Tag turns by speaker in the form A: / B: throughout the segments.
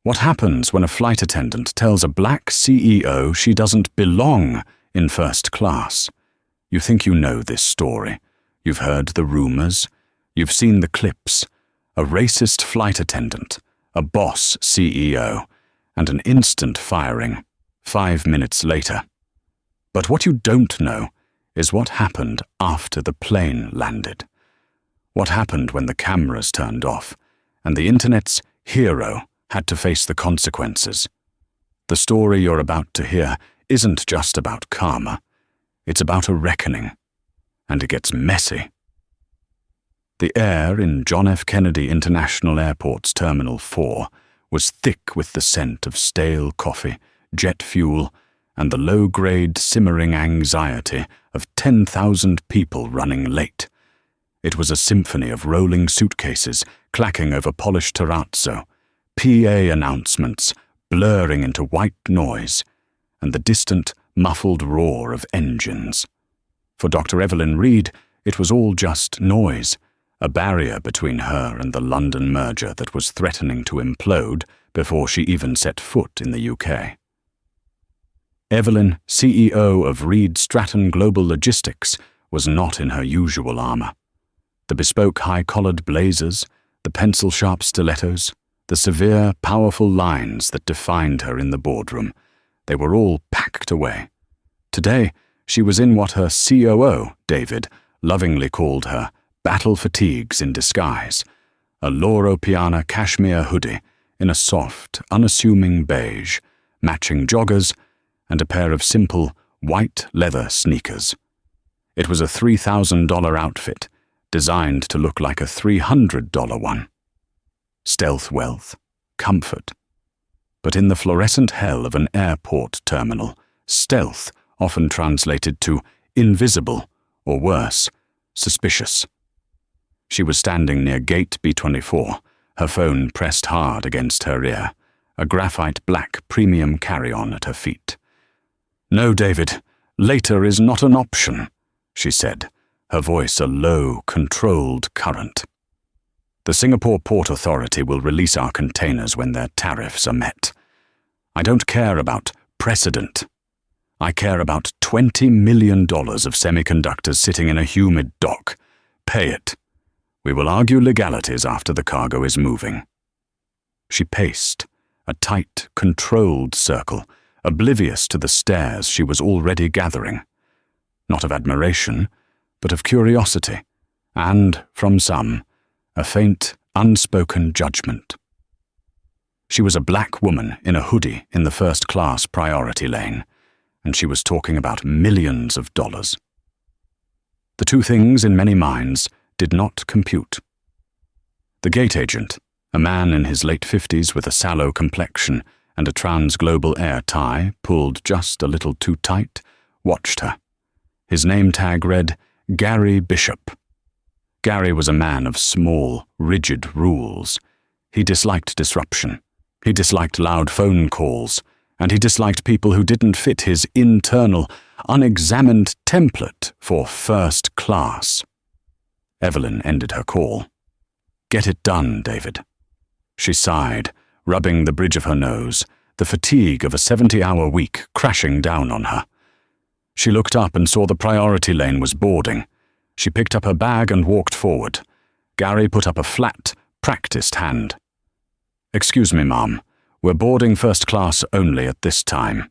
A: What happens when a flight attendant tells a black CEO she doesn't belong in first class? You think you know this story. You've heard the rumors. You've seen the clips. A racist flight attendant, a boss CEO, and an instant firing 5 minutes later. But what you don't know is what happened after the plane landed. What happened when the cameras turned off and the internet's hero had to face the consequences. The story you're about to hear isn't just about karma. It's about a reckoning. And it gets messy. The air in John F. Kennedy International Airport's Terminal 4 was thick with the scent of stale coffee, jet fuel, and the low-grade simmering anxiety of 10,000 people running late. It was a symphony of rolling suitcases clacking over polished terrazzo, PA announcements blurring into white noise, and the distant, muffled roar of engines. For Dr. Evelyn Reed, it was all just noise, a barrier between her and the London merger that was threatening to implode before she even set foot in the UK. Evelyn, CEO of Reed Stratton Global Logistics, was not in her usual armour. The bespoke high-collared blazers, the pencil-sharp stilettos, the severe, powerful lines that defined her in the boardroom, they were all packed away. Today, she was in what her COO, David, lovingly called her battle fatigues in disguise, a Loro Piana cashmere hoodie in a soft, unassuming beige, matching joggers, and a pair of simple, white leather sneakers. It was a $3,000 outfit, designed to look like a $300 one. Stealth wealth, comfort. But in the fluorescent hell of an airport terminal, stealth often translated to invisible, or worse, suspicious. She was standing near gate B24, her phone pressed hard against her ear, a graphite black premium carry-on at her feet. "No, David, later is not an option," she said, her voice a low, controlled current. "The Singapore Port Authority will release our containers when their tariffs are met. I don't care about precedent. I care about $20 million of semiconductors sitting in a humid dock. Pay it. We will argue legalities after the cargo is moving." She paced, a tight, controlled circle, oblivious to the stares she was already gathering. Not of admiration, but of curiosity, and, from some, a faint, unspoken judgment. She was a black woman in a hoodie in the first-class priority lane, and she was talking about millions of dollars. The two things, in many minds, did not compute. The gate agent, a man in his late 50s with a sallow complexion and a trans-global air tie pulled just a little too tight, watched her. His name tag read, Gary Bishop. Gary was a man of small, rigid rules. He disliked disruption. He disliked loud phone calls, and he disliked people who didn't fit his internal, unexamined template for first class. Evelyn ended her call. "Get it done, David." She sighed, rubbing the bridge of her nose, the fatigue of a 70-hour week crashing down on her. She looked up and saw the priority lane was boarding. She picked up her bag and walked forward. Gary put up a flat, practiced hand. "Excuse me, ma'am. We're boarding first class only at this time."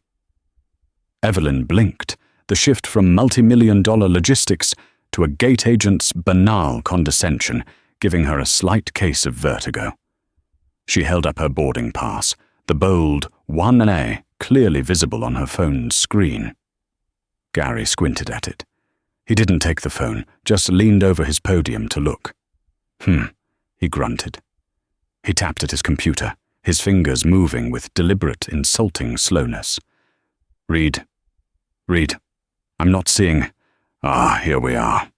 A: Evelyn blinked, the shift from multi-million-dollar logistics to a gate agent's banal condescension, giving her a slight case of vertigo. She held up her boarding pass, the bold 1A clearly visible on her phone's screen. Gary squinted at it. He didn't take the phone, just leaned over his podium to look. He grunted. He tapped at his computer, his fingers moving with deliberate, insulting slowness. Reed, I'm not seeing... here we are."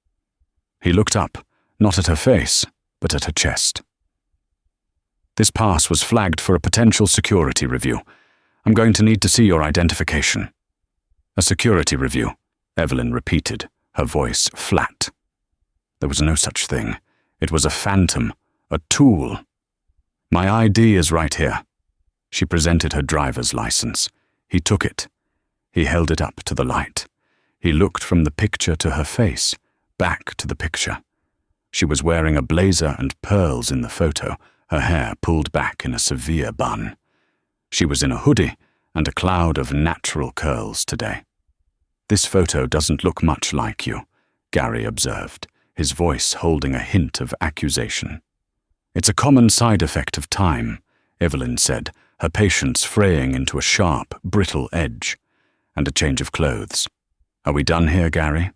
A: He looked up, not at her face, but at her chest. "This pass was flagged for a potential security review. I'm going to need to see your identification." "A security review," Evelyn repeated, her voice flat. There was no such thing. It was a phantom, a tool. "My ID is right here." She presented her driver's license. He took it. He held it up to the light. He looked from the picture to her face, back to the picture. She was wearing a blazer and pearls in the photo, her hair pulled back in a severe bun. She was in a hoodie and a cloud of natural curls today. "This photo doesn't look much like you," Gary observed, his voice holding a hint of accusation. "It's a common side effect of time," Evelyn said, her patience fraying into a sharp, brittle edge. "And a change of clothes. Are we done here, Gary?"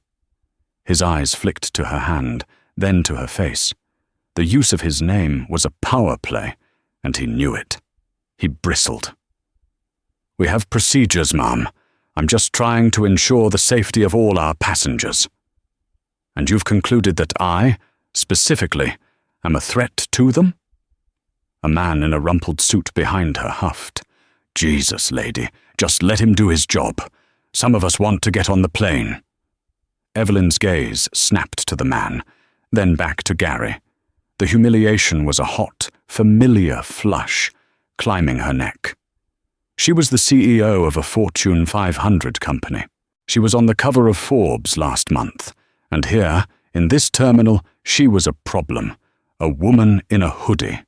A: His eyes flicked to her hand, then to her face. The use of his name was a power play, and he knew it. He bristled. "We have procedures, ma'am. I'm just trying to ensure the safety of all our passengers." "And you've concluded that I, specifically, am a threat to them?" A man in a rumpled suit behind her huffed. "Jesus, lady, just let him do his job. Some of us want to get on the plane." Evelyn's gaze snapped to the man, then back to Gary. The humiliation was a hot, familiar flush climbing her neck. She was the CEO of a Fortune 500 company. She was on the cover of Forbes last month, and here, in this terminal, she was a problem, a woman in a hoodie.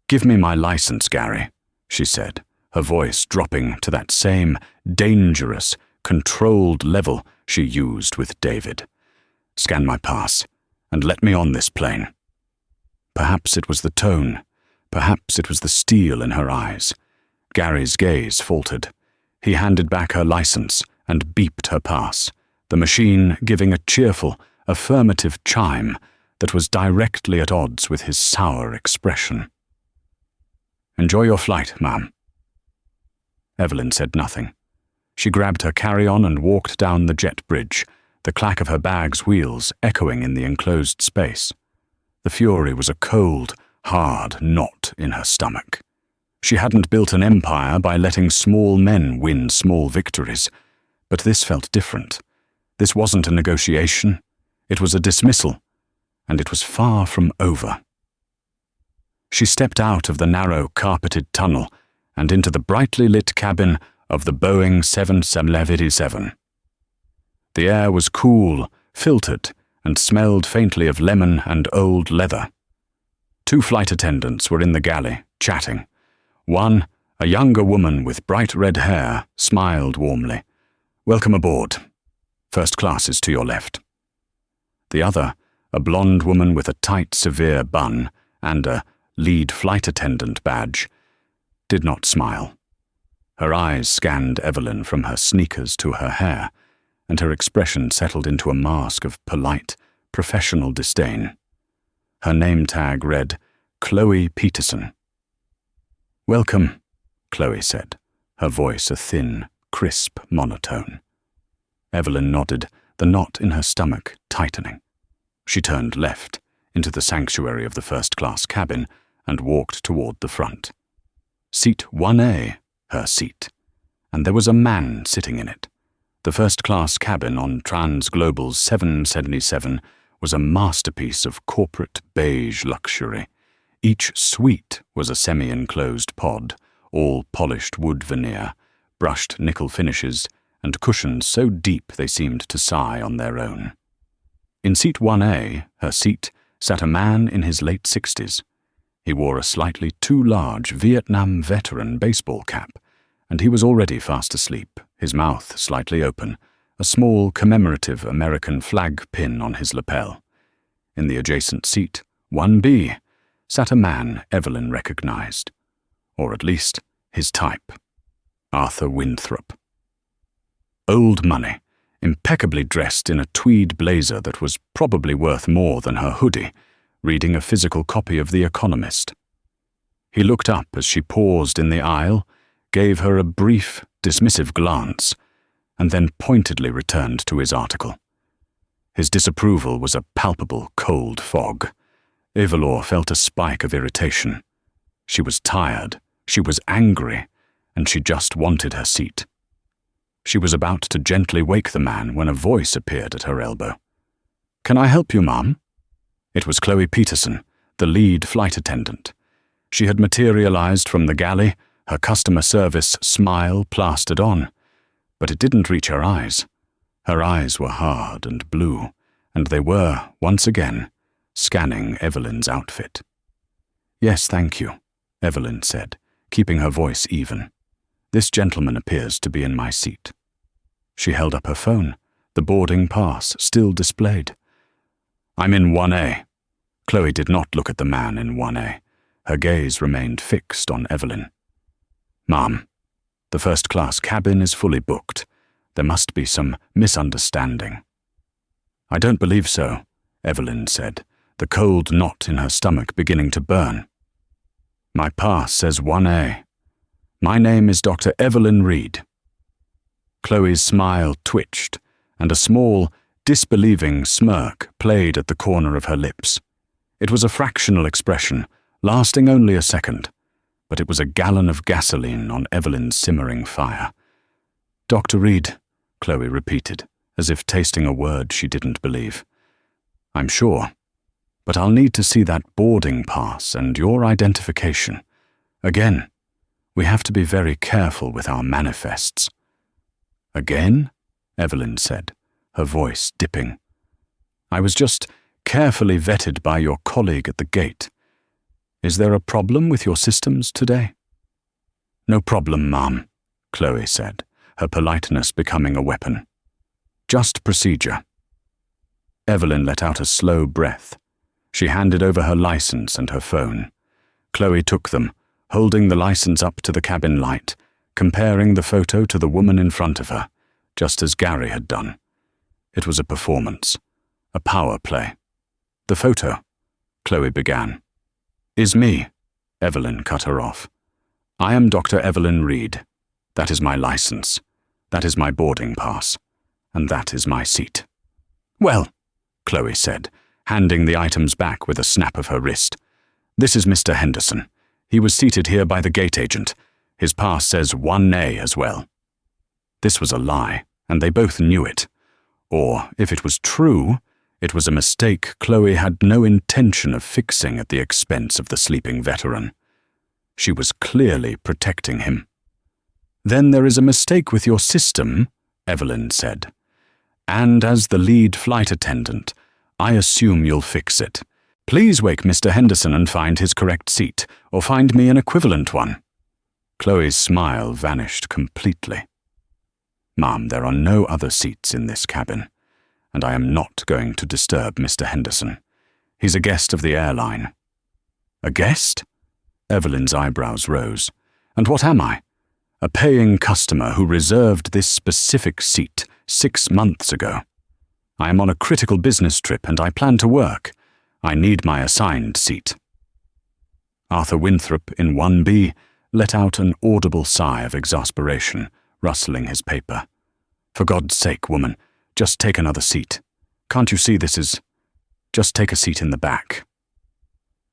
A: "Give me my license, Gary," she said, her voice dropping to that same dangerous, controlled level she used with David. "Scan my pass, and let me on this plane." Perhaps it was the tone, perhaps it was the steel in her eyes. Gary's gaze faltered. He handed back her license and beeped her pass, the machine giving a cheerful, affirmative chime that was directly at odds with his sour expression. "Enjoy your flight, ma'am." Evelyn said nothing. She grabbed her carry-on and walked down the jet bridge, the clack of her bag's wheels echoing in the enclosed space. The fury was a cold, hard knot in her stomach. She hadn't built an empire by letting small men win small victories, but this felt different. This wasn't a negotiation. It was a dismissal, and it was far from over. She stepped out of the narrow, carpeted tunnel and into the brightly lit cabin of the Boeing 787. The air was cool, filtered, and smelled faintly of lemon and old leather. 2 flight attendants were in the galley, chatting. One, a younger woman with bright red hair, smiled warmly. "Welcome aboard. First class is to your left." The other, a blonde woman with a tight, severe bun and a lead flight attendant badge, did not smile. Her eyes scanned Evelyn from her sneakers to her hair, and her expression settled into a mask of polite, professional disdain. Her name tag read, Chloe Peterson. "Welcome," Chloe said, her voice a thin, crisp monotone. Evelyn nodded, the knot in her stomach tightening. She turned left, into the sanctuary of the first-class cabin, and walked toward the front. Seat 1A, her seat, and there was a man sitting in it. The first-class cabin on Transglobal's 777 was a masterpiece of corporate beige luxury. Each suite was a semi-enclosed pod, all polished wood veneer, brushed nickel finishes, and cushions so deep they seemed to sigh on their own. In seat 1A, her seat, sat a man in his late 60s. He wore a slightly too large Vietnam veteran baseball cap, and he was already fast asleep, his mouth slightly open, a small commemorative American flag pin on his lapel. In the adjacent seat, 1B, sat a man Evelyn recognized, or at least his type, Arthur Winthrop. Old money, impeccably dressed in a tweed blazer that was probably worth more than her hoodie, reading a physical copy of The Economist. He looked up as she paused in the aisle, gave her a brief, dismissive glance, and then pointedly returned to his article. His disapproval was a palpable cold fog. Evelyn felt a spike of irritation. She was tired, she was angry, and she just wanted her seat. She was about to gently wake the man when a voice appeared at her elbow. "Can I help you, ma'am?" It was Chloe Peterson, the lead flight attendant. She had materialized from the galley, her customer service smile plastered on, but it didn't reach her eyes. Her eyes were hard and blue, and they were, once again, scanning Evelyn's outfit. "Yes, thank you," Evelyn said, keeping her voice even. "This gentleman appears to be in my seat." She held up her phone, the boarding pass still displayed. "I'm in 1A. Chloe did not look at the man in 1A. Her gaze remained fixed on Evelyn. "Ma'am, the first-class cabin is fully booked. There must be some misunderstanding." "I don't believe so," Evelyn said, the cold knot in her stomach beginning to burn. "My pass says 1A. My name is Dr. Evelyn Reed." Chloe's smile twitched, and a small, disbelieving smirk played at the corner of her lips. It was a fractional expression, lasting only a second, but it was a gallon of gasoline on Evelyn's simmering fire. "Dr. Reed," Chloe repeated, as if tasting a word she didn't believe. "I'm sure, but I'll need to see that boarding pass and your identification. Again, we have to be very careful with our manifests." "Again?" Evelyn said, her voice dipping. "I was just carefully vetted by your colleague at the gate. Is there a problem with your systems today?" "No problem, ma'am," Chloe said, her politeness becoming a weapon. "Just procedure." Evelyn let out a slow breath. She handed over her license and her phone. Chloe took them, holding the license up to the cabin light, comparing the photo to the woman in front of her, just as Gary had done. It was a performance, a power play. "The photo," Chloe began. "Is me," Evelyn cut her off. "I am Dr. Evelyn Reed. That is my license. That is my boarding pass. And that is my seat." "Well," Chloe said, handing the items back with a snap of her wrist. "This is Mr. Henderson. He was seated here by the gate agent. His pass says 1A as well." This was a lie, and they both knew it. Or, if it was true, it was a mistake Chloe had no intention of fixing at the expense of the sleeping veteran. She was clearly protecting him. "Then there is a mistake with your system," Evelyn said. "And as the lead flight attendant, I assume you'll fix it. Please wake Mr. Henderson and find his correct seat, or find me an equivalent one." Chloe's smile vanished completely. "Ma'am, there are no other seats in this cabin, and I am not going to disturb Mr. Henderson. He's a guest of the airline." "A guest?" Evelyn's eyebrows rose. "And what am I? A paying customer who reserved this specific seat 6 months ago. I am on a critical business trip and I plan to work. I need my assigned seat." Arthur Winthrop in 1B let out an audible sigh of exasperation, rustling his paper. "For God's sake, woman, just take another seat. Can't you see this is... Just take a seat in the back."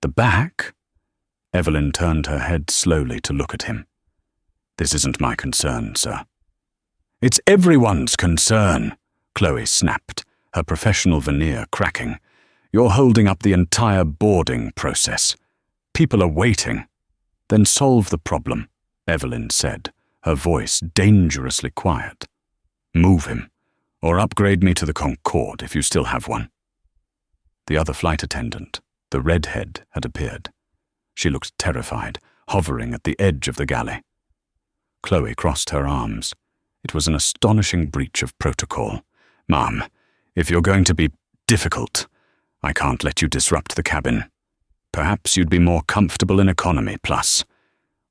A: "The back?" Evelyn turned her head slowly to look at him. "This isn't my concern, sir." "It's everyone's concern," Chloe snapped, her professional veneer cracking. "You're holding up the entire boarding process. People are waiting." "Then solve the problem," Evelyn said, her voice dangerously quiet. "Move him, or upgrade me to the Concorde if you still have one." The other flight attendant, the redhead, had appeared. She looked terrified, hovering at the edge of the galley. Chloe crossed her arms. It was an astonishing breach of protocol. "Ma'am, if you're going to be difficult, I can't let you disrupt the cabin. Perhaps you'd be more comfortable in economy plus.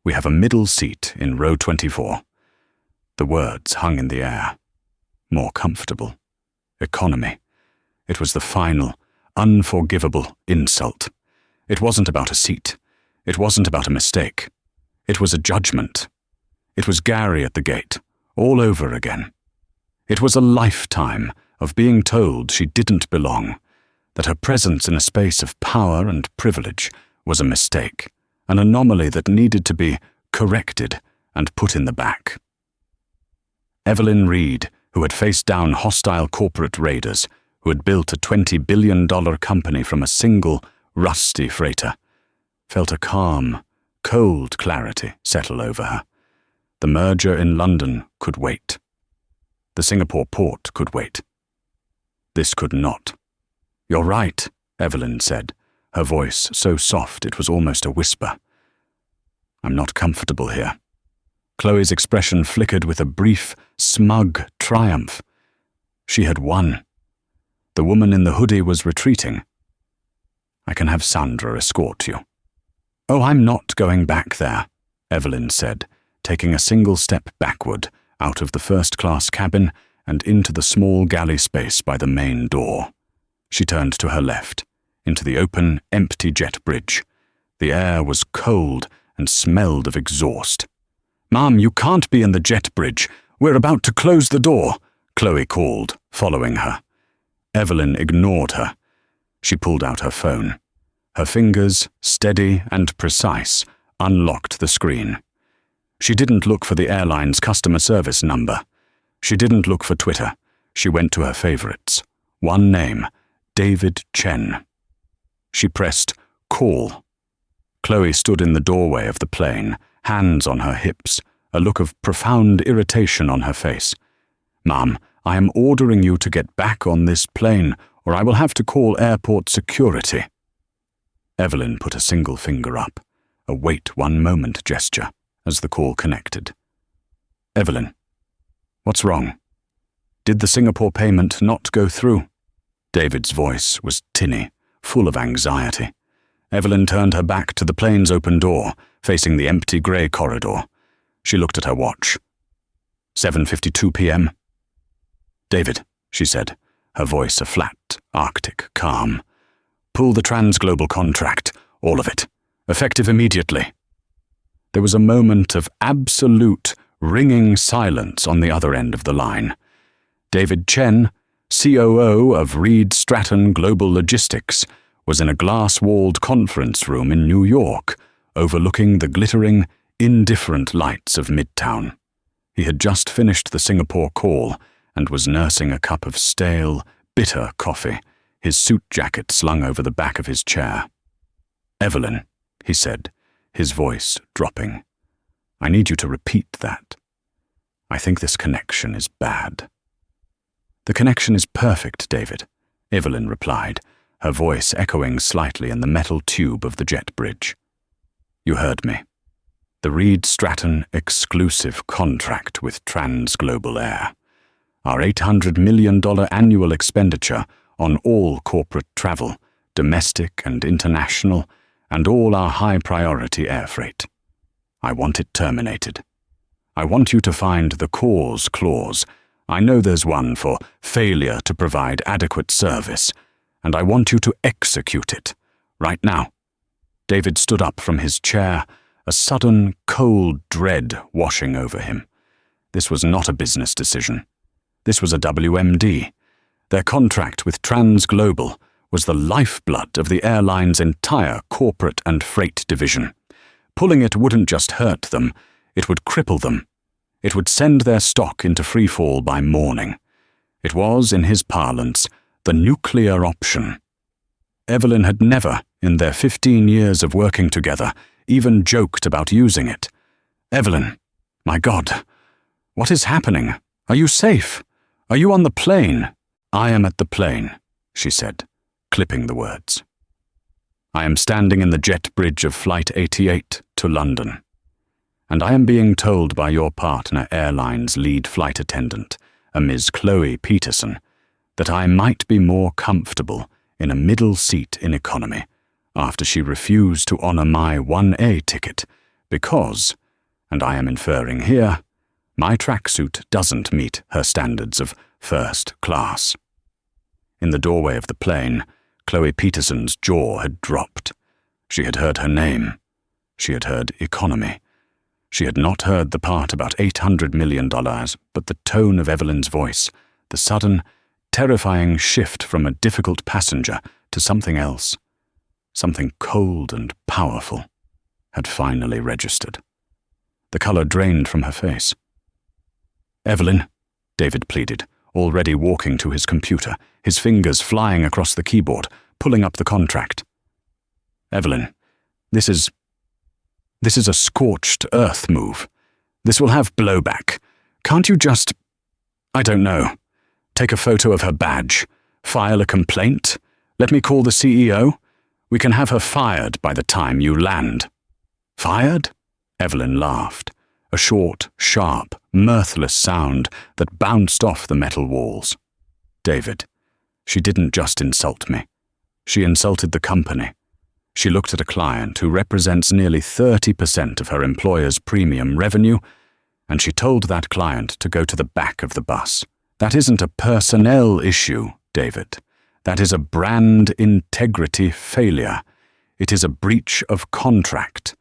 A: We have a middle seat in row 24. The words hung in the air. More comfortable. Economy. It was the final, unforgivable insult. It wasn't about a seat. It wasn't about a mistake. It was a judgment. It was Gary at the gate, all over again. It was a lifetime of being told she didn't belong, that her presence in a space of power and privilege was a mistake, an anomaly that needed to be corrected and put in the back. Evelyn Reed, who had faced down hostile corporate raiders, who had built a $20 billion company from a single, rusty freighter, felt a calm, cold clarity settle over her. The merger in London could wait. The Singapore port could wait. This could not. "You're right," Evelyn said, her voice so soft it was almost a whisper. "I'm not comfortable here." Chloe's expression flickered with a brief, smug triumph. She had won. The woman in the hoodie was retreating. "I can have Sandra escort you." "Oh, I'm not going back there," Evelyn said, taking a single step backward out of the first-class cabin and into the small galley space by the main door. She turned to her left, into the open, empty jet bridge. The air was cold and smelled of exhaust. "Ma'am, you can't be in the jet bridge. We're about to close the door," Chloe called, following her. Evelyn ignored her. She pulled out her phone. Her fingers, steady and precise, unlocked the screen. She didn't look for the airline's customer service number. She didn't look for Twitter. She went to her favorites. One name, David Chen. She pressed call. Chloe stood in the doorway of the plane, hands on her hips, a look of profound irritation on her face. "Ma'am, I am ordering you to get back on this plane, or I will have to call airport security." Evelyn put a single finger up, a wait one moment gesture, as the call connected. "Evelyn, what's wrong? Did the Singapore payment not go through?" David's voice was tinny, full of anxiety. Evelyn turned her back to the plane's open door, facing the empty grey corridor. She looked at her watch. 7:52 p.m. "David," she said, her voice a flat, arctic calm. "Pull the Transglobal contract, all of it, effective immediately." There was a moment of absolute, ringing silence on the other end of the line. David Chen, COO of Reed Stratton Global Logistics, was in a glass-walled conference room in New York, overlooking the glittering, indifferent lights of Midtown. He had just finished the Singapore call and was nursing a cup of stale, bitter coffee, his suit jacket slung over the back of his chair. "Evelyn," he said, his voice dropping, "I need you to repeat that. I think this connection is bad." "The connection is perfect, David," Evelyn replied, her voice echoing slightly in the metal tube of the jet bridge. "You heard me. The Reed Stratton exclusive contract with Transglobal Air. Our $800 million annual expenditure on all corporate travel, domestic and international, and all our high-priority air freight. I want it terminated. I want you to find the cause clause. I know there's one for failure to provide adequate service, and I want you to execute it, right now." David stood up from his chair, a sudden, cold dread washing over him. This was not a business decision. This was a WMD. Their contract with Transglobal was the lifeblood of the airline's entire corporate and freight division. Pulling it wouldn't just hurt them, it would cripple them. It would send their stock into freefall by morning. It was, in his parlance, the nuclear option. Evelyn had never, in their 15 years of working together, even joked about using it. "Evelyn, my God, what is happening? Are you safe? Are you on the plane?" "I am at the plane," she said, clipping the words. "I am standing in the jet bridge of Flight 88 to London. And I am being told by your partner Airline's lead flight attendant, a Ms. Chloe Peterson, that I might be more comfortable in a middle seat in economy after she refused to honor my 1A ticket because, and I am inferring here, my tracksuit doesn't meet her standards of first class." In the doorway of the plane, Chloe Peterson's jaw had dropped. She had heard her name. She had heard economy. She had not heard the part about $800 million, but the tone of Evelyn's voice, the sudden, terrifying shift from a difficult passenger to something else, something cold and powerful, had finally registered. The color drained from her face. "Evelyn," David pleaded, already walking to his computer, his fingers flying across the keyboard, pulling up the contract. "Evelyn, this is..." This is a scorched earth move. This will have blowback. Can't you just, I don't know, take a photo of her badge, file a complaint, let me call the CEO? We can have her fired by the time you land." "Fired?" Evelyn laughed, a short, sharp, mirthless sound that bounced off the metal walls. "David, she didn't just insult me. She insulted the company." She looked at a client who represents nearly 30% of her employer's premium revenue, and she told that client to go to the back of the bus. "That isn't a personnel issue, David. That is a brand integrity failure. It is a breach of contract.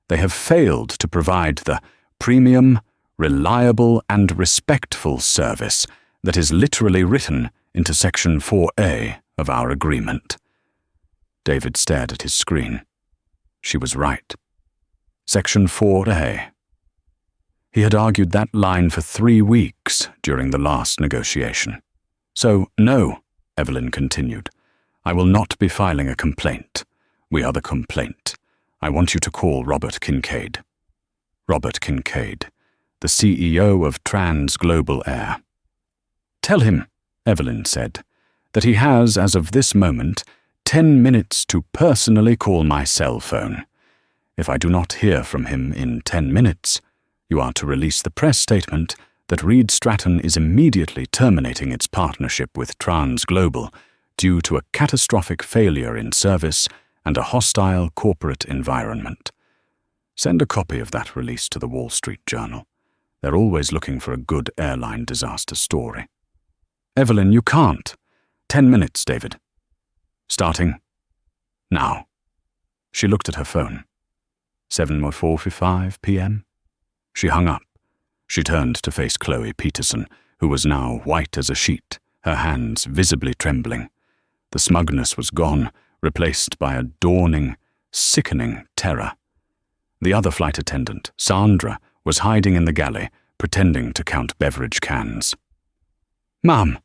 A: They have failed to provide the premium, reliable, and respectful service that is literally written into Section 4A of our agreement." David stared at his screen. She was right. Section 4A. He had argued that line for 3 weeks during the last negotiation. "So, no," Evelyn continued, "I will not be filing a complaint. We are the complaint. I want you to call Robert Kincaid." Robert Kincaid, the CEO of Trans Global Air. "Tell him," Evelyn said, "that he has, as of this moment, 10 minutes to personally call my cell phone. If I do not hear from him in 10 minutes, you are to release the press statement that Reed Stratton is immediately terminating its partnership with Trans Global due to a catastrophic failure in service and a hostile corporate environment. Send a copy of that release to the Wall Street Journal. They're always looking for a good airline disaster story." "Evelyn, you can't. 10 minutes, David. Starting now." She looked at her phone. 7:45 p.m. She hung up. She turned to face Chloe Peterson, who was now white as a sheet, her hands visibly trembling. The smugness was gone, replaced by a dawning, sickening terror. The other flight attendant, Sandra, was hiding in the galley, pretending to count beverage cans. "Mum,"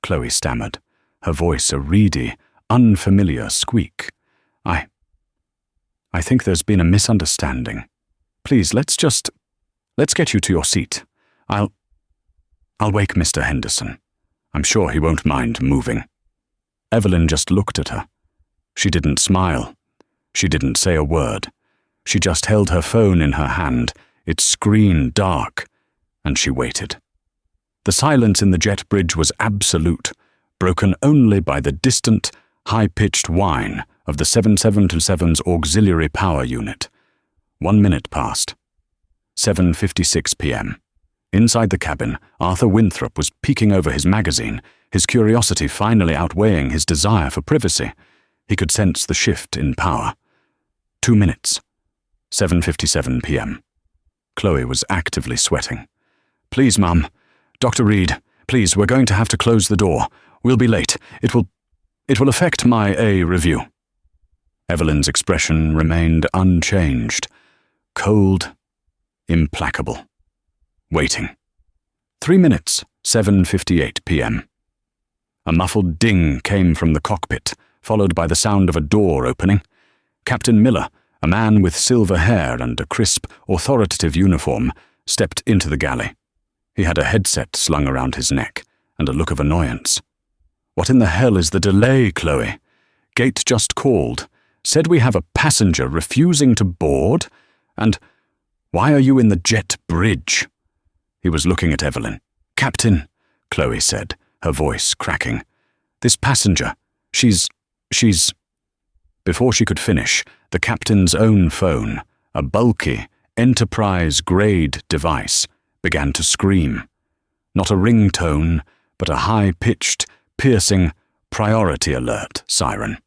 A: Chloe stammered, her voice a reedy, unfamiliar squeak. I think there's been a misunderstanding. Please, let's get you to your seat. I'll wake Mr. Henderson. I'm sure he won't mind moving." Evelyn just looked at her. She didn't smile. She didn't say a word. She just held her phone in her hand, its screen dark, and she waited. The silence in the jet bridge was absolute, broken only by the distant, high-pitched whine of the 777's auxiliary power unit. 1 minute passed. 7:56 p.m. Inside the cabin, Arthur Winthrop was peeking over his magazine, his curiosity finally outweighing his desire for privacy. He could sense the shift in power. 2 minutes. 7:57 p.m. Chloe was actively sweating. "Please, Mum. Dr. Reed, please, we're going to have to close the door. We'll be late. It will affect my A review." Evelyn's expression remained unchanged. Cold, implacable. Waiting. 3 minutes, 7:58 p.m. A muffled ding came from the cockpit, followed by the sound of a door opening. Captain Miller, a man with silver hair and a crisp, authoritative uniform, stepped into the galley. He had a headset slung around his neck and a look of annoyance. "What in the hell is the delay, Chloe? Gate just called, said we have a passenger refusing to board, and why are you in the jet bridge?" He was looking at Evelyn. "Captain," Chloe said, her voice cracking. "This passenger, she's... Before she could finish, the captain's own phone, a bulky, enterprise-grade device, began to scream. Not a ringtone, but a high-pitched, piercing, priority alert siren.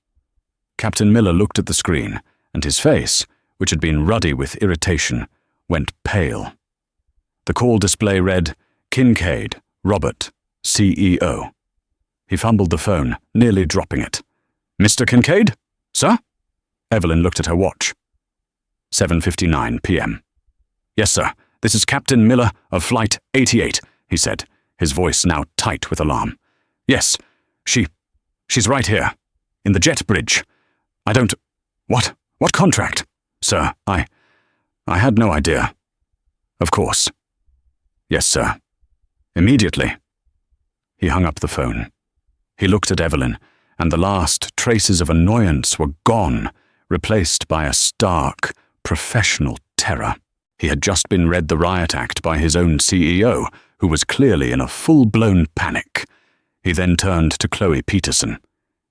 A: Captain Miller looked at the screen, and his face, which had been ruddy with irritation, went pale. The call display read, "Kincaid, Robert, CEO." He fumbled the phone, nearly dropping it. "Mr. Kincaid? Sir?" Evelyn looked at her watch. 7:59 p.m. "Yes, sir. This is Captain Miller of Flight 88, he said, his voice now tight with alarm. "Yes, she's right here, in the jet bridge. I don't... What contract? Sir, I had no idea. Of course. Yes, sir. Immediately. He hung up the phone. He looked at Evelyn, and the last traces of annoyance were gone, replaced by a stark, professional terror. He had just been read the riot act by his own CEO, who was clearly in a full-blown panic. He then turned to Chloe Peterson.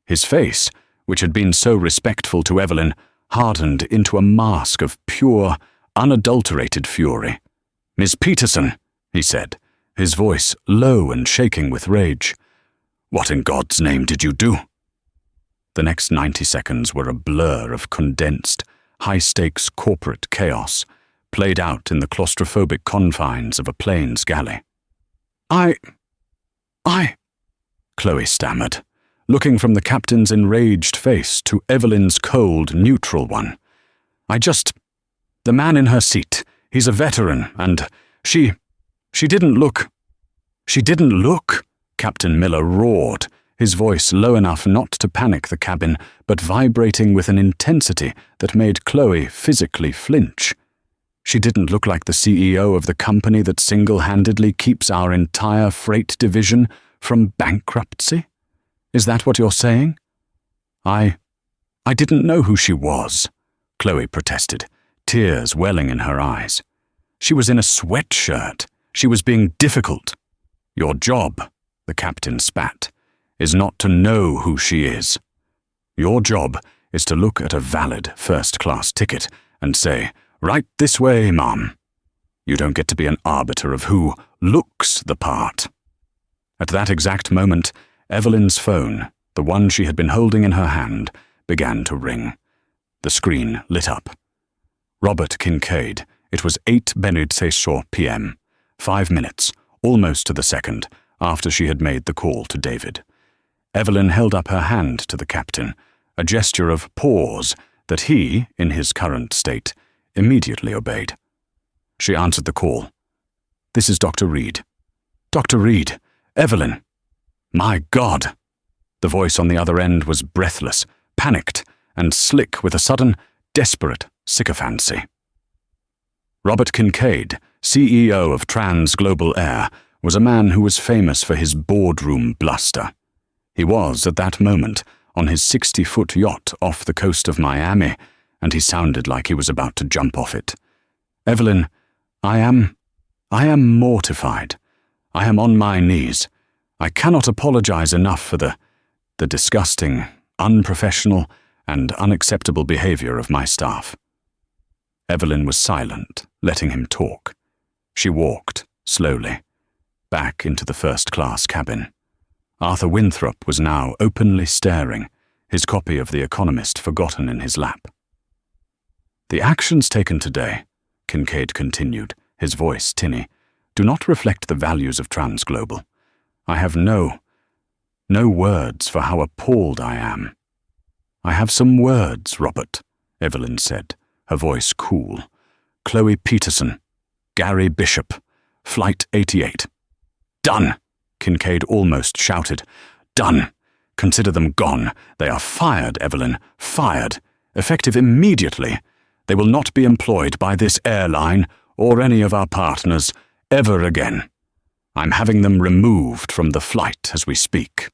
A: His face, which had been so respectful to Evelyn, hardened into a mask of pure, unadulterated fury. "Miss Peterson," he said, his voice low and shaking with rage. "What in God's name did you do?" The next 90 seconds were a blur of condensed, high-stakes corporate chaos, played out in the claustrophobic confines of a plane's galley. I, Chloe stammered, looking from the captain's enraged face to Evelyn's cold, neutral one. The man in her seat, he's a veteran, and she didn't look. She didn't look, Captain Miller roared, his voice low enough not to panic the cabin, but vibrating with an intensity that made Chloe physically flinch. She didn't look like the CEO of the company that single-handedly keeps our entire freight division from bankruptcy? Is that what you're saying? I didn't know who she was, Chloe protested, tears welling in her eyes. She was in a sweatshirt. She was being difficult. Your job, the captain spat, is not to know who she is. Your job is to look at a valid first-class ticket and say, "Right this way, ma'am." You don't get to be an arbiter of who looks the part. At that exact moment, Evelyn's phone, the one she had been holding in her hand, began to ring. The screen lit up. Robert Kincaid. It was 8:00 p.m., 5 minutes, almost to the second, after she had made the call to David. Evelyn held up her hand to the captain, a gesture of pause that he, in his current state, immediately obeyed. She answered the call. "This is Dr. Reed." "Dr. Reed, Evelyn." "My God!" The voice on the other end was breathless, panicked, and slick with a sudden, desperate sycophancy. Robert Kincaid, CEO of Trans Global Air, was a man who was famous for his boardroom bluster. He was, at that moment, on his 60-foot yacht off the coast of Miami, and he sounded like he was about to jump off it. "Evelyn, I am mortified. I am on my knees. I cannot apologize enough for the disgusting, unprofessional, and unacceptable behavior of my staff." Evelyn was silent, letting him talk. She walked, slowly, back into the first-class cabin. Arthur Winthrop was now openly staring, his copy of The Economist forgotten in his lap. "The actions taken today," Kincaid continued, his voice tinny, "do not reflect the values of Transglobal. I have no words for how appalled I am." "I have some words, Robert," Evelyn said, her voice cool. "Chloe Peterson, Gary Bishop, Flight 88. "Done!" Kincaid almost shouted. "Done! Consider them gone. They are fired, Evelyn, fired. Effective immediately. They will not be employed by this airline or any of our partners ever again. I'm having them removed from the flight as we speak."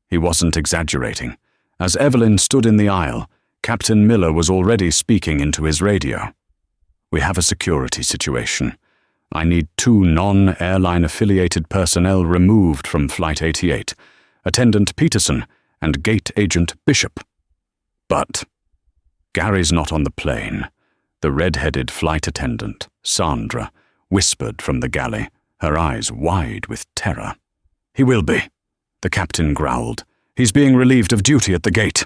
A: He wasn't exaggerating. As Evelyn stood in the aisle, Captain Miller was already speaking into his radio. "We have a security situation. I need 2 non-airline affiliated personnel removed from Flight 88, Attendant Peterson and Gate Agent Bishop. But Gary's not on the plane," the red-headed flight attendant, Sandra, whispered from the galley, her eyes wide with terror. "He will be," the captain growled. "He's being relieved of duty at the gate."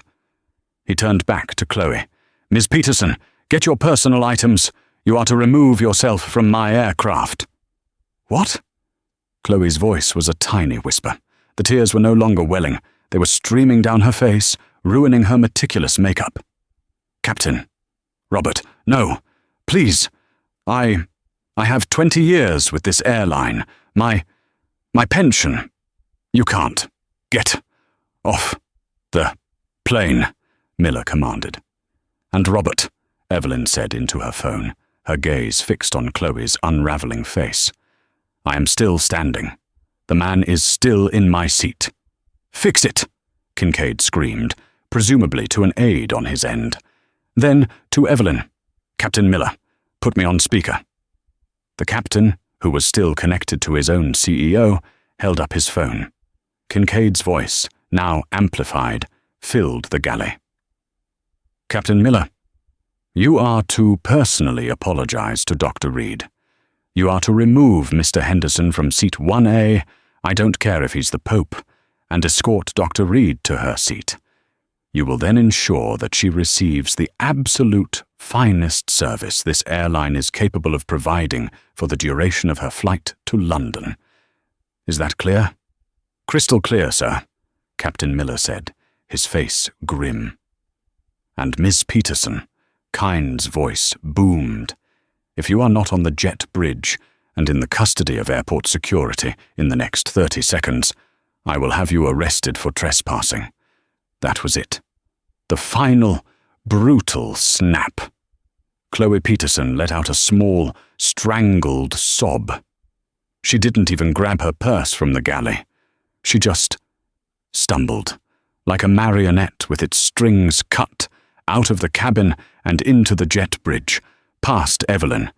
A: He turned back to Chloe. "Miss Peterson, get your personal items. You are to remove yourself from my aircraft." "What?" Chloe's voice was a tiny whisper. The tears were no longer welling. They were streaming down her face, ruining her meticulous makeup. "Captain. Robert, no. Please. I have 20 years with this airline. My pension. You can't. Get off the plane," Miller commanded. "And Robert," Evelyn said into her phone, her gaze fixed on Chloe's unraveling face. "I am still standing. The man is still in my seat." "Fix it!" Kincaid screamed, presumably to an aide on his end. Then to Evelyn, "Captain Miller, put me on speaker." The captain, who was still connected to his own CEO, held up his phone. Kincaid's voice, now amplified, filled the galley. "Captain Miller, you are to personally apologize to Dr. Reed. You are to remove Mr. Henderson from seat 1A, I don't care if he's the Pope, and escort Dr. Reed to her seat. You will then ensure that she receives the absolute finest service this airline is capable of providing for the duration of her flight to London. Is that clear?" "Crystal clear, sir," Captain Miller said, his face grim. "And Miss Peterson," Kyne's voice boomed, "if you are not on the jet bridge and in the custody of airport security in the next 30 seconds, I will have you arrested for trespassing." That was it. The final, brutal snap. Chloe Peterson let out a small, strangled sob. She didn't even grab her purse from the galley. She just stumbled, like a marionette with its strings cut, out of the cabin and into the jet bridge, past Evelyn,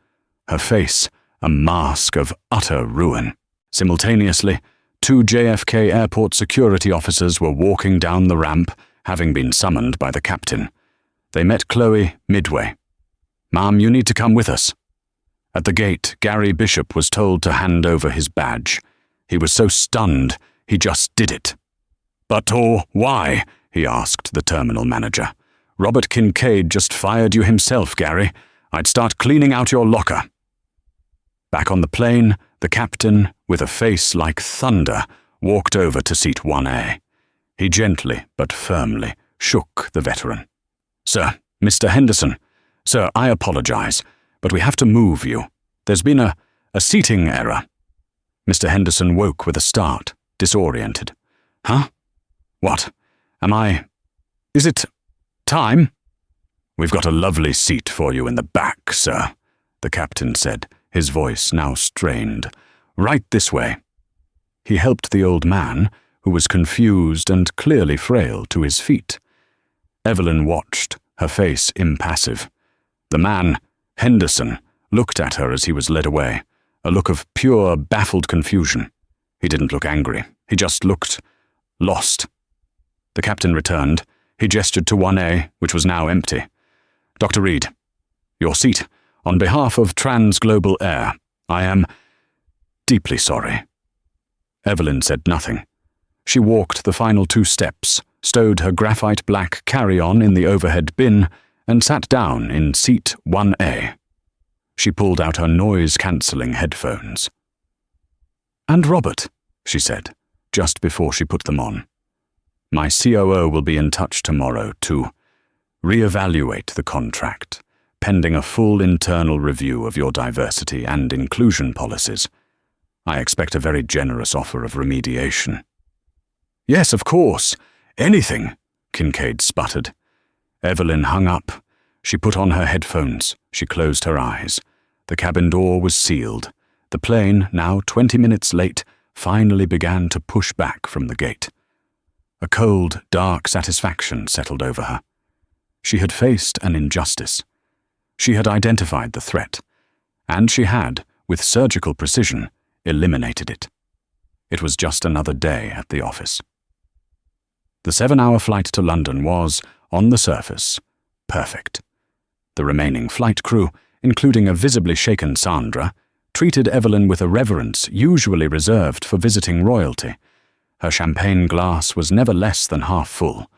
A: her face a mask of utter ruin. Simultaneously, 2 JFK airport security officers were walking down the ramp, having been summoned by the captain. They met Chloe midway. "Ma'am, you need to come with us." At the gate, Gary Bishop was told to hand over his badge. He was so stunned, he just did it. "But why?" he asked the terminal manager. "Robert Kincaid just fired you himself, Gary. I'd start cleaning out your locker." Back on the plane, the captain, with a face like thunder, walked over to seat 1A. He gently but firmly shook the veteran. "Sir, Mr. Henderson. Sir, I apologize, but we have to move you. There's been a seating error." Mr. Henderson woke with a start, disoriented. "Huh? What? Is it time?" "We've got a lovely seat for you in the back, sir," the captain said, his voice now strained. "Right this way." He helped the old man, who was confused and clearly frail, to his feet. Evelyn watched, her face impassive. The man, Henderson, looked at her as he was led away, a look of pure, baffled confusion. He didn't look angry. He just looked lost. The captain returned. He gestured to 1A, which was now empty. "Dr. Reed, your seat. On behalf of Trans-Global Air, I am deeply sorry." Evelyn said nothing. She walked the final 2 steps, stowed her graphite black carry-on in the overhead bin, and sat down in seat 1A. She pulled out her noise-cancelling headphones. "And Robert," she said, just before she put them on, "my COO will be in touch tomorrow to reevaluate the contract, pending a full internal review of your diversity and inclusion policies. I expect a very generous offer of remediation." "Yes, of course. Anything," Kincaid sputtered. Evelyn hung up. She put on her headphones. She closed her eyes. The cabin door was sealed. The plane, now 20 minutes late, finally began to push back from the gate. A cold, dark satisfaction settled over her. She had faced an injustice. She had identified the threat, and she had, with surgical precision, eliminated it. It was just another day at the office. The 7-hour flight to London was, on the surface, perfect. The remaining flight crew, including a visibly shaken Sandra, treated Evelyn with a reverence usually reserved for visiting royalty. Her champagne glass was never less than half full.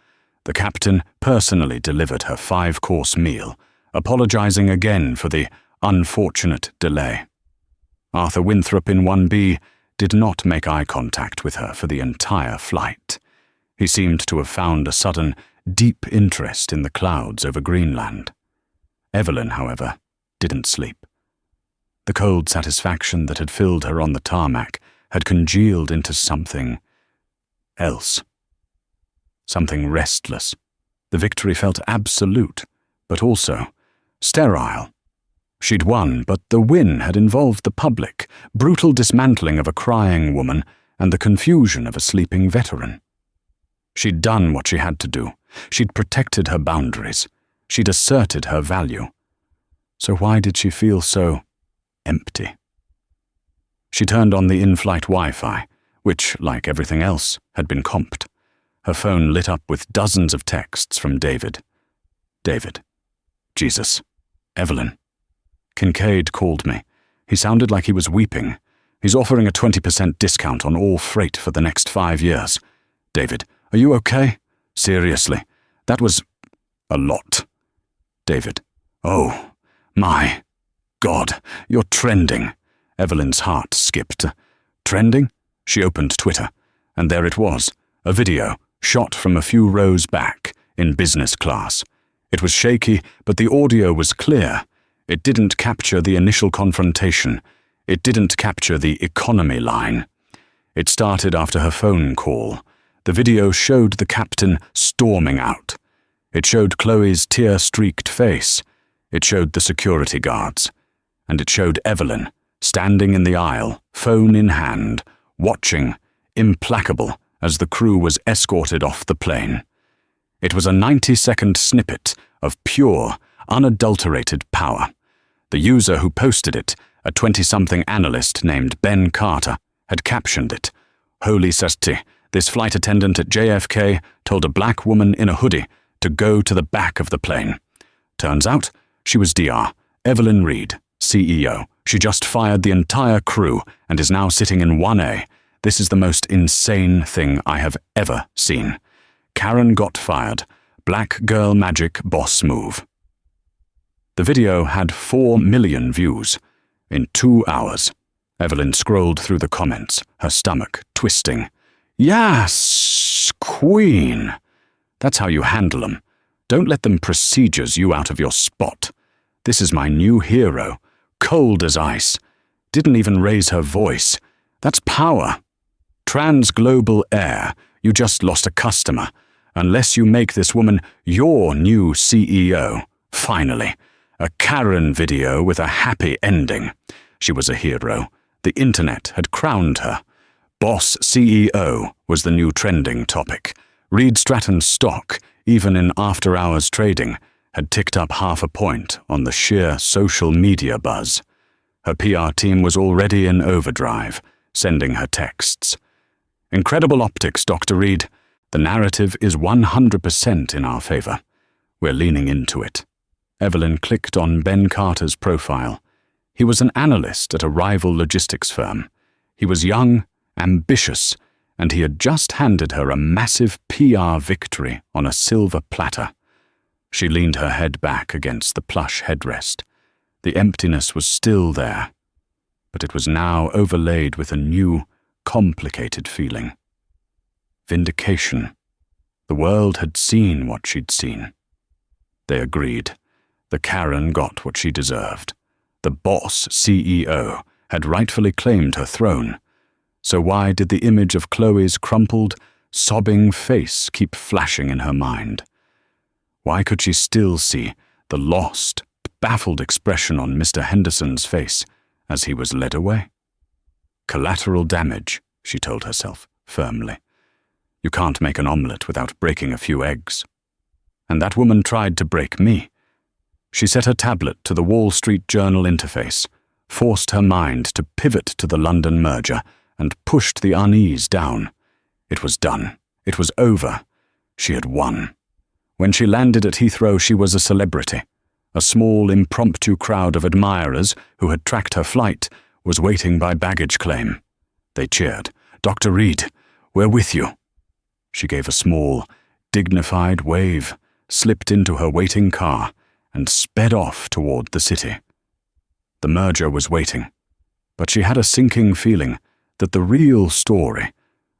A: The captain personally delivered her 5-course meal, apologizing again for the unfortunate delay. Arthur Winthrop in 1B did not make eye contact with her for the entire flight. He seemed to have found a sudden, deep interest in the clouds over Greenland. Evelyn, however, didn't sleep. The cold satisfaction that had filled her on the tarmac had congealed into something else. Something restless. The victory felt absolute, but also sterile. She'd won, but the win had involved the public, brutal dismantling of a crying woman, and the confusion of a sleeping veteran. She'd done what she had to do. She'd protected her boundaries. She'd asserted her value. So why did she feel so empty? She turned on the in-flight Wi-Fi, which, like everything else, had been comped. Her phone lit up with dozens of texts from David. David. Jesus. Evelyn. Kincaid called me. He sounded like he was weeping. He's offering a 20% discount on all freight for the next 5 years. David. Are you okay? Seriously. That was a lot. David. Oh, my God. You're trending. Evelyn's heart skipped. Trending? She opened Twitter, and there it was, a video shot from a few rows back in business class. It was shaky, but the audio was clear. It didn't capture the initial confrontation. It didn't capture the economy line. It started after her phone call. The video showed the captain storming out. It showed Chloe's tear-streaked face. It showed the security guards. And it showed Evelyn, standing in the aisle, phone in hand, watching, implacable, as the crew was escorted off the plane. It was a 90-second snippet of pure, unadulterated power. The user who posted it, a 20-something analyst named Ben Carter, had captioned it. Holy Sasti, this flight attendant at JFK told a black woman in a hoodie to go to the back of the plane. Turns out, she was DR, Evelyn Reed, CEO. She just fired the entire crew and is now sitting in 1A. This is the most insane thing I have ever seen. Karen got fired. Black girl magic boss move. The video had 4 million views. In 2 hours. Evelyn scrolled through the comments, her stomach twisting. Yes, queen. That's how you handle 'em. Don't let them procedures you out of your spot. This is my new hero. Cold as ice. Didn't even raise her voice. That's power. Trans-global air. You just lost a customer. Unless you make this woman your new CEO. Finally. A Karen video with a happy ending. She was a hero. The internet had crowned her. Boss CEO was the new trending topic. Reed Stratton's stock, even in after-hours trading, had ticked up 0.5 point on the sheer social media buzz. Her PR team was already in overdrive, sending her texts. Incredible optics, Dr. Reed. The narrative is 100% in our favor. We're leaning into it. Evelyn clicked on Ben Carter's profile. He was an analyst at a rival logistics firm. He was young, ambitious, and he had just handed her a massive PR victory on a silver platter. She leaned her head back against the plush headrest. The emptiness was still there, but it was now overlaid with a new, complicated feeling. Vindication. The world had seen what she'd seen. They agreed. The Karen got what she deserved. The boss CEO had rightfully claimed her throne. So why did the image of Chloe's crumpled, sobbing face keep flashing in her mind? Why could she still see the lost, baffled expression on Mr. Henderson's face as he was led away? Collateral damage, she told herself firmly. You can't make an omelette without breaking a few eggs. And that woman tried to break me. She set her tablet to the Wall Street Journal interface, forced her mind to pivot to the London merger, and pushed the unease down. It was done. It was over. She had won. When she landed at Heathrow, she was a celebrity. A small, impromptu crowd of admirers who had tracked her flight was waiting by baggage claim. They cheered. Dr. Reed, we're with you. She gave a small, dignified wave, slipped into her waiting car, and sped off toward the city. The merger was waiting, but she had a sinking feeling that the real story,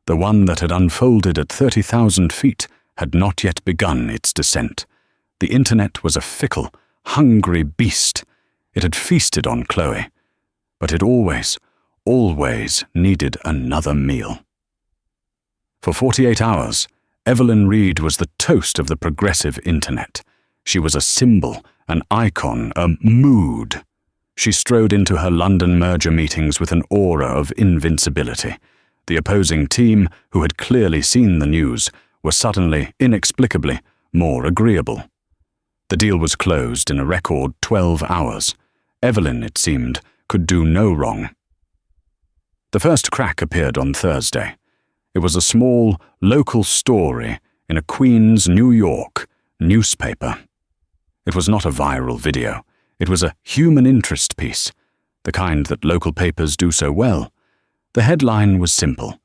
A: the one that had unfolded at 30,000 feet, had not yet begun its descent. The internet was a fickle, hungry beast. It had feasted on Chloe, but it always needed another meal. For 48 hours, Evelyn Reed was the toast of the progressive internet. She was a symbol, an icon, a mood. She strode into her London merger meetings with an aura of invincibility. The opposing team, who had clearly seen the news, were suddenly, inexplicably, more agreeable. The deal was closed in a record 12 hours. Evelyn, it seemed, could do no wrong. The first crack appeared on Thursday. It was a small, local story in a Queens, New York, newspaper. It was not a viral video. It was a human interest piece, the kind that local papers do so well. The headline was simple: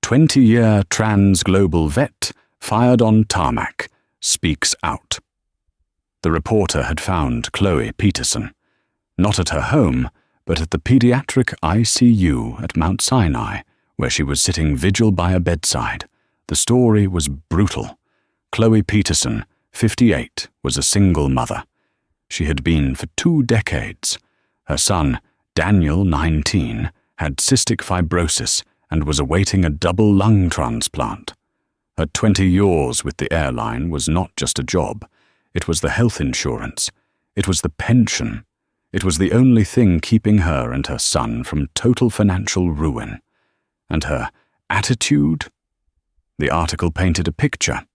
A: 20-year trans global vet fired on tarmac, speaks out. The reporter had found Chloe Peterson, not at her home, but at the pediatric ICU at Mount Sinai, where she was sitting vigil by a bedside. The story was brutal. Chloe Peterson, 58, was a single mother. She had been for 2 decades. Her son, Daniel, 19, had cystic fibrosis and was awaiting a double lung transplant. Her 20 years with the airline was not just a job. It was the health insurance. It was the pension. It was the only thing keeping her and her son from total financial ruin. And her attitude? The article painted a picture.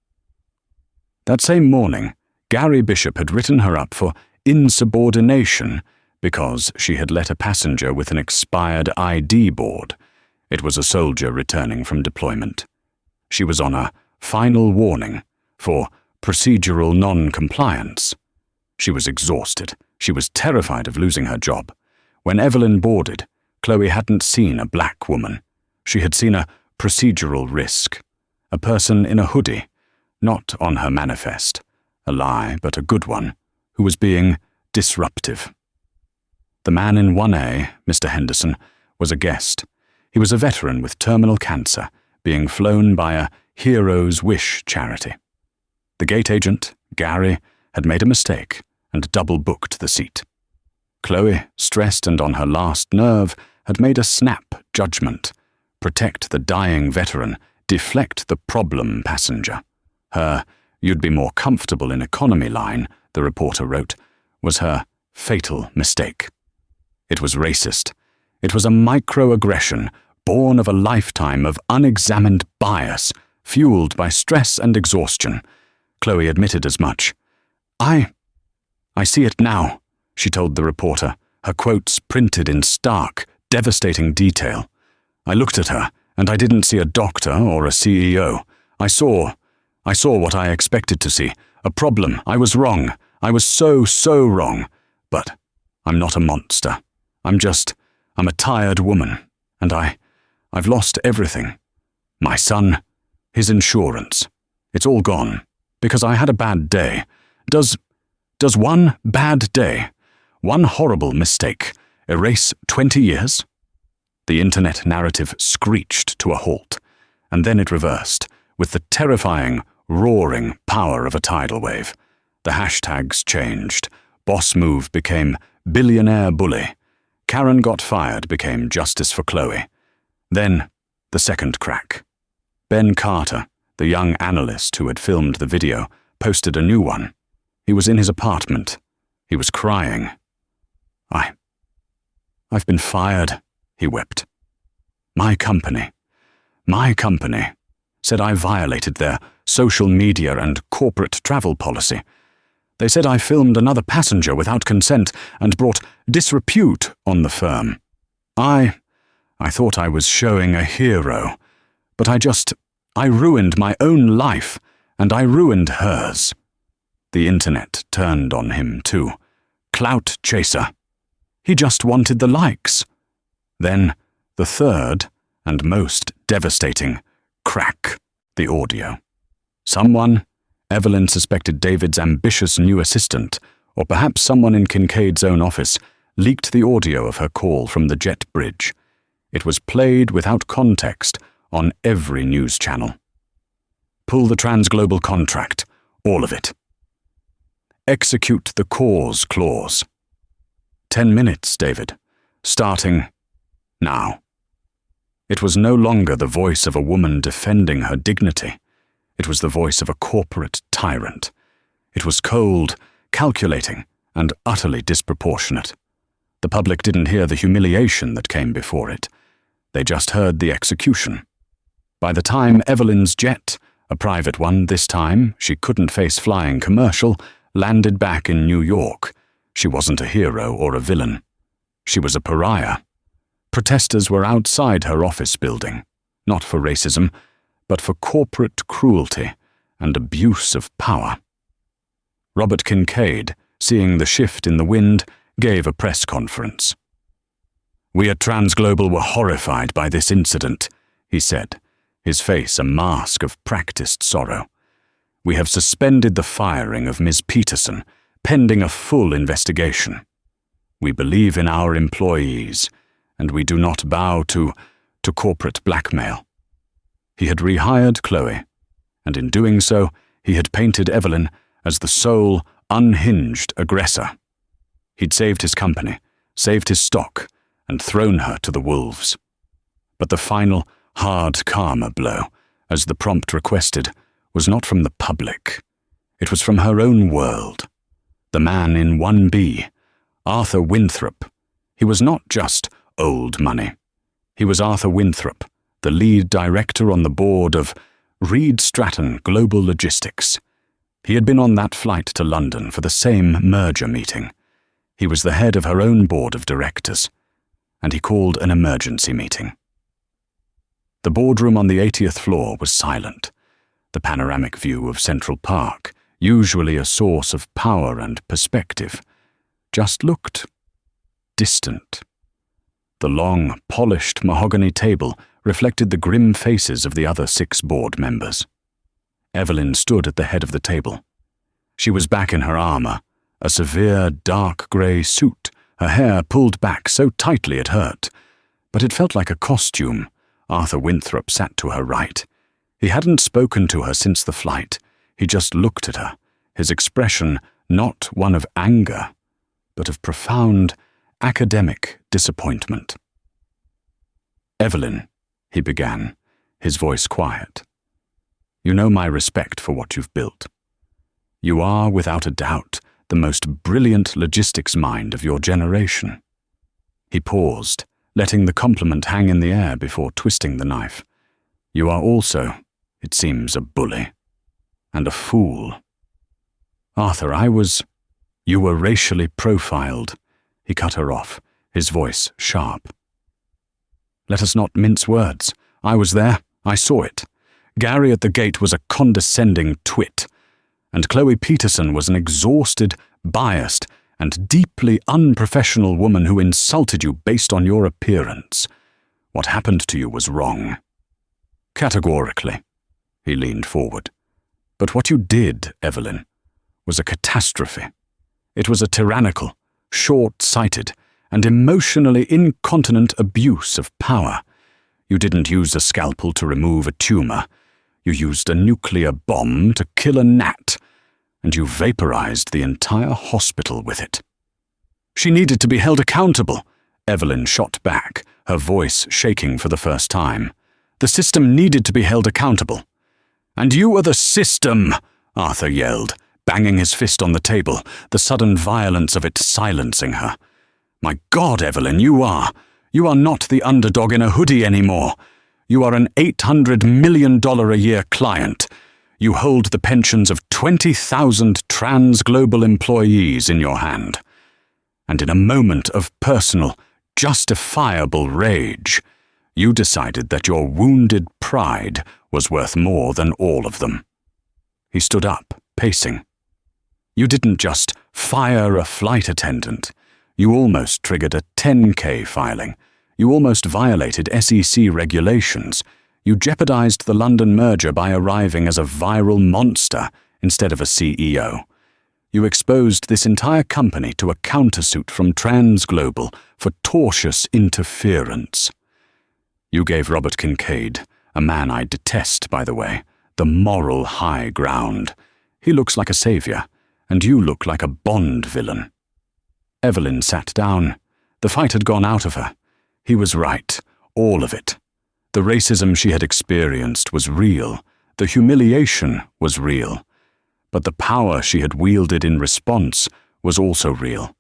A: That same morning, Gary Bishop had written her up for insubordination because she had let a passenger with an expired ID board. It was a soldier returning from deployment. She was on a final warning for procedural non-compliance. She was exhausted. She was terrified of losing her job. When Evelyn boarded, Chloe hadn't seen a black woman. She had seen a procedural risk, a person in a hoodie, not on her manifest, a lie but a good one, who was being disruptive. The man in 1A, Mr. Henderson, was a guest. He was a veteran with terminal cancer, being flown by a Hero's Wish charity. The gate agent, Gary, had made a mistake and double-booked the seat. Chloe, stressed and on her last nerve, had made a snap judgment: protect the dying veteran, deflect the problem passenger. Her "you'd be more comfortable in economy" line, the reporter wrote, was her fatal mistake. It was racist. It was a microaggression born of a lifetime of unexamined bias, fueled by stress and exhaustion. Chloe admitted as much. I see it now, she told the reporter, her quotes printed in stark, devastating detail. I looked at her, and I didn't see a doctor or a CEO. I saw what I expected to see. A problem. I was wrong. I was so wrong. But I'm not a monster. I'm a tired woman. And I've lost everything. My son, his insurance. It's all gone. Because I had a bad day. Does one bad day, one horrible mistake, erase 20 years? The internet narrative screeched to a halt, and then it reversed, with the terrifying, roaring power of a tidal wave. The hashtags changed. Boss move became billionaire bully. Karen got fired became justice for Chloe. Then, the second crack. Ben Carter, the young analyst who had filmed the video, posted a new one. He was in his apartment. He was crying. I've been fired, he wept. My company said I violated their social media and corporate travel policy. They said I filmed another passenger without consent and brought disrepute on the firm. I thought I was showing a hero, but I ruined my own life, and I ruined hers. The internet turned on him too. Clout chaser. He just wanted the likes. Then, the third, and most devastating, crack, the audio. Someone, Evelyn suspected David's ambitious new assistant, or perhaps someone in Kincaid's own office, leaked the audio of her call from the jet bridge. It was played without context on every news channel. Pull the transglobal contract, all of it. Execute the cause clause. 10 minutes, David. Starting now. It was no longer the voice of a woman defending her dignity. It was the voice of a corporate tyrant. It was cold, calculating, and utterly disproportionate. The public didn't hear the humiliation that came before it. They just heard the execution. By the time Evelyn's jet, a private one this time, she couldn't face flying commercial, landed back in New York, she wasn't a hero or a villain. She was a pariah. Protesters were outside her office building, not for racism, but for corporate cruelty and abuse of power. Robert Kincaid, seeing the shift in the wind, gave a press conference. "We at Transglobal were horrified by this incident," he said, his face a mask of practiced sorrow. "We have suspended the firing of Ms. Peterson, pending a full investigation. We believe in our employees, and we do not bow to corporate blackmail." He had rehired Chloe, and in doing so, he had painted Evelyn as the sole, unhinged aggressor. He'd saved his company, saved his stock, and thrown her to the wolves. But the final, hard karma blow, as the prompt requested, was not from the public. It was from her own world. The man in 1B, Arthur Winthrop. He was not just old money. He was Arthur Winthrop, the lead director on the board of Reed Stratton Global Logistics. He had been on that flight to London for the same merger meeting. He was the head of her own board of directors, and he called an emergency meeting. The boardroom on the 80th floor was silent. The panoramic view of Central Park, usually a source of power and perspective, just looked distant. The long, polished mahogany table reflected the grim faces of the other 6 board members. Evelyn stood at the head of the table. She was back in her armor, a severe dark grey suit, her hair pulled back so tightly it hurt. But it felt like a costume. Arthur Winthrop sat to her right. He hadn't spoken to her since the flight. He just looked at her, his expression not one of anger, but of profound, academic disappointment. "Evelyn," he began, his voice quiet, "you know my respect for what you've built. You are, without a doubt, the most brilliant logistics mind of your generation." He paused, letting the compliment hang in the air before twisting the knife. "You are also, it seems, a bully. And a fool." "Arthur, you were racially profiled." He cut her off, his voice sharp. "Let us not mince words. I was there. I saw it. Gary at the gate was a condescending twit, and Chloe Peterson was an exhausted, biased, and deeply unprofessional woman who insulted you based on your appearance. What happened to you was wrong. Categorically." He leaned forward. "But what you did, Evelyn, was a catastrophe. It was a tyrannical, short-sighted, and emotionally incontinent abuse of power. You didn't use a scalpel to remove a tumor. You used a nuclear bomb to kill a gnat, and you vaporized the entire hospital with it." "She needed to be held accountable," Evelyn shot back, her voice shaking for the first time. "The system needed to be held accountable." "And you are the system," Arthur yelled, banging his fist on the table, the sudden violence of it silencing her. "My God, Evelyn, you are not the underdog in a hoodie anymore. You are an $800 million a year client. You hold the pensions of 20,000 Transglobal employees in your hand. And in a moment of personal, justifiable rage, you decided that your wounded pride was worth more than all of them." He stood up, pacing. "You didn't just fire a flight attendant. You almost triggered a 10K filing. You almost violated SEC regulations. You jeopardized the London merger by arriving as a viral monster instead of a CEO. You exposed this entire company to a countersuit from Transglobal for tortious interference. You gave Robert Kincaid, a man I detest, by the way, the moral high ground. He looks like a savior, and you look like a Bond villain." Evelyn sat down. The fight had gone out of her. He was right, all of it. The racism she had experienced was real. The humiliation was real. But the power she had wielded in response was also real.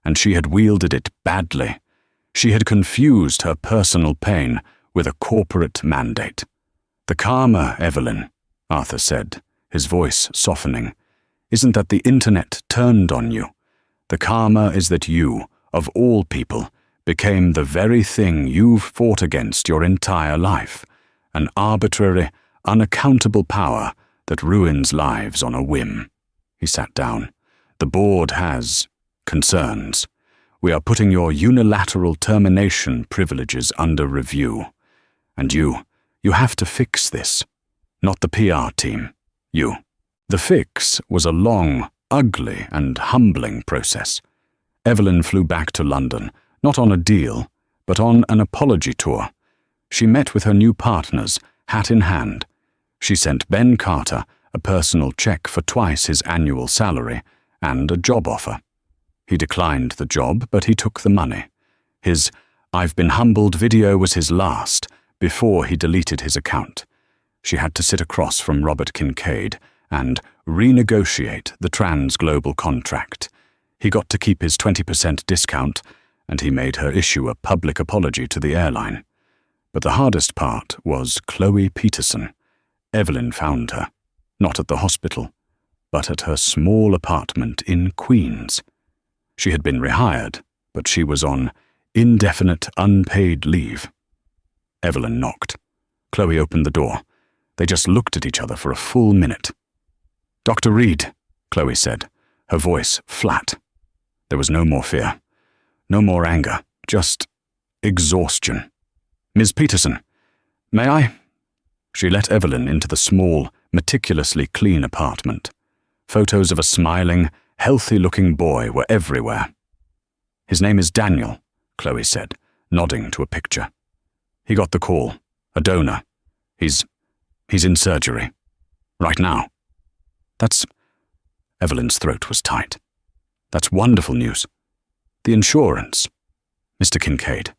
A: and she had wielded it badly. She had confused her personal pain with a corporate mandate. "The karma, Evelyn," Arthur said, his voice softening, "isn't that the internet turned on you. The karma is that you, of all people, became the very thing you've fought against your entire life, an arbitrary, unaccountable power that ruins lives on a whim." He sat down. "The board has concerns. We are putting your unilateral termination privileges under review. And you have to fix this. Not the PR team. You." The fix was a long, ugly, and humbling process. Evelyn flew back to London, not on a deal, but on an apology tour. She met with her new partners, hat in hand. She sent Ben Carter a personal check for twice his annual salary and a job offer. He declined the job, but he took the money. His "I've been humbled" video was his last, before he deleted his account. She had to sit across from Robert Kincaid and renegotiate the trans-global contract. He got to keep his 20% discount, and he made her issue a public apology to the airline. But the hardest part was Chloe Peterson. Evelyn found her, not at the hospital, but at her small apartment in Queens. She had been rehired, but she was on indefinite unpaid leave. Evelyn knocked. Chloe opened the door. They just looked at each other for a full minute. "Dr. Reed," Chloe said, her voice flat. There was no more fear, no more anger, just exhaustion. "Ms. Peterson, may I?" She let Evelyn into the small, meticulously clean apartment. Photos of a smiling, healthy-looking boy were everywhere. "His name is Daniel," Chloe said, nodding to a picture. "He got the call. A donor. He's in surgery. Right now." "That's..." Evelyn's throat was tight. "That's wonderful news. The insurance." "Mr. Kincaid.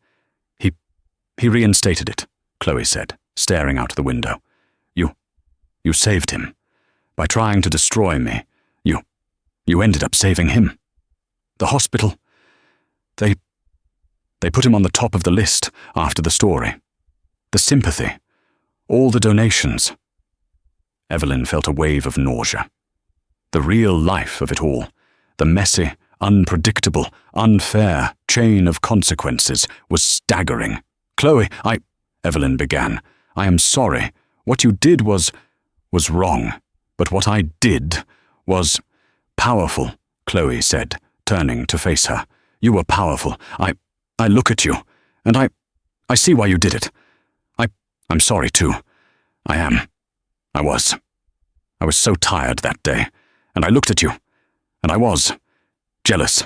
A: He reinstated it," Chloe said, staring out the window. You saved him. By trying to destroy me, you ended up saving him. The hospital, they put him on the top of the list after the story. The sympathy, all the donations." Evelyn felt a wave of nausea. The real life of it all, the messy, unpredictable, unfair chain of consequences, was staggering. "Chloe, Evelyn began. "I am sorry. What you did was wrong. But what I did was powerful," Chloe said, turning to face her. "You were powerful. I look at you, and I see why you did it. I'm sorry too. I am. I was so tired that day, and I looked at you, and I was jealous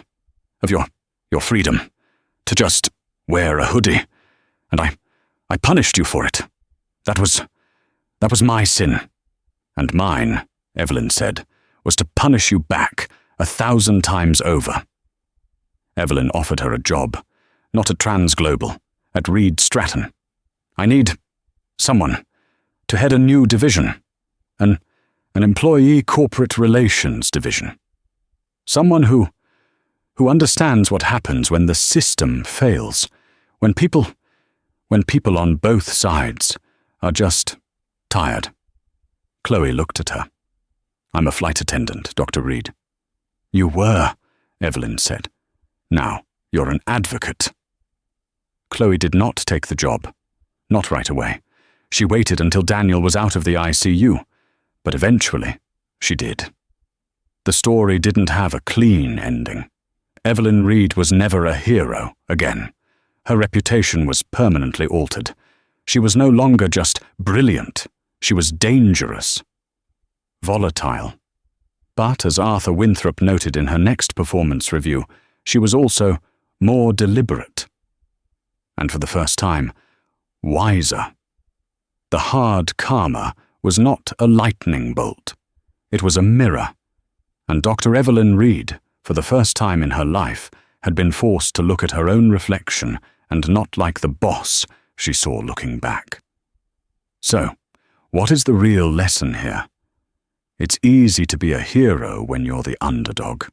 A: of your freedom to just wear a hoodie, and I punished you for it. That was my sin. And mine," Evelyn said, "was to punish you back 1,000 times over." Evelyn offered her a job, not at Transglobal, at Reed Stratton. "I need someone to head a new division, an employee corporate relations division. Someone who understands what happens when the system fails, when people on both sides are just tired." Chloe looked at her. "I'm a flight attendant, Dr. Reed." "You were," Evelyn said. "Now you're an advocate." Chloe did not take the job. Not right away. She waited until Daniel was out of the ICU, but eventually she did. The story didn't have a clean ending. Evelyn Reed was never a hero again. Her reputation was permanently altered. She was no longer just brilliant. She was dangerous, volatile. But as Arthur Winthrop noted in her next performance review, she was also more deliberate. And for the first time, wiser. The hard karma was not a lightning bolt. It was a mirror. And Dr. Evelyn Reed, for the first time in her life, had been forced to look at her own reflection and not like the boss she saw looking back. So, what is the real lesson here? It's easy to be a hero when you're the underdog.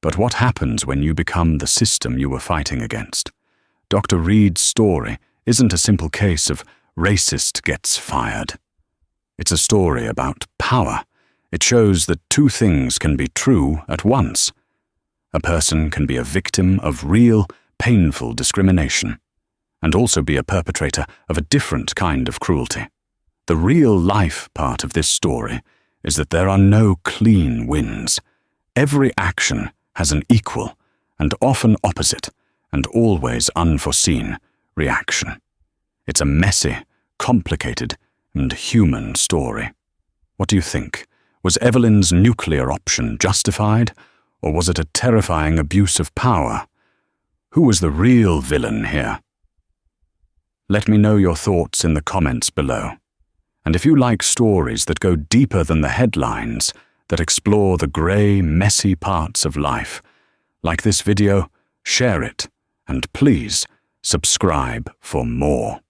A: But what happens when you become the system you were fighting against? Dr. Reed's story isn't a simple case of racist gets fired. It's a story about power. It shows that two things can be true at once. A person can be a victim of real, painful discrimination, and also be a perpetrator of a different kind of cruelty. The real-life part of this story is that there are no clean wins. Every action has an equal, and often opposite, and always unforeseen reaction. It's a messy, complicated, and human story. What do you think? Was Evelyn's nuclear option justified, or was it a terrifying abuse of power? Who was the real villain here? Let me know your thoughts in the comments below. And if you like stories that go deeper than the headlines, that explore the grey, messy parts of life, like this video, share it, and please subscribe for more.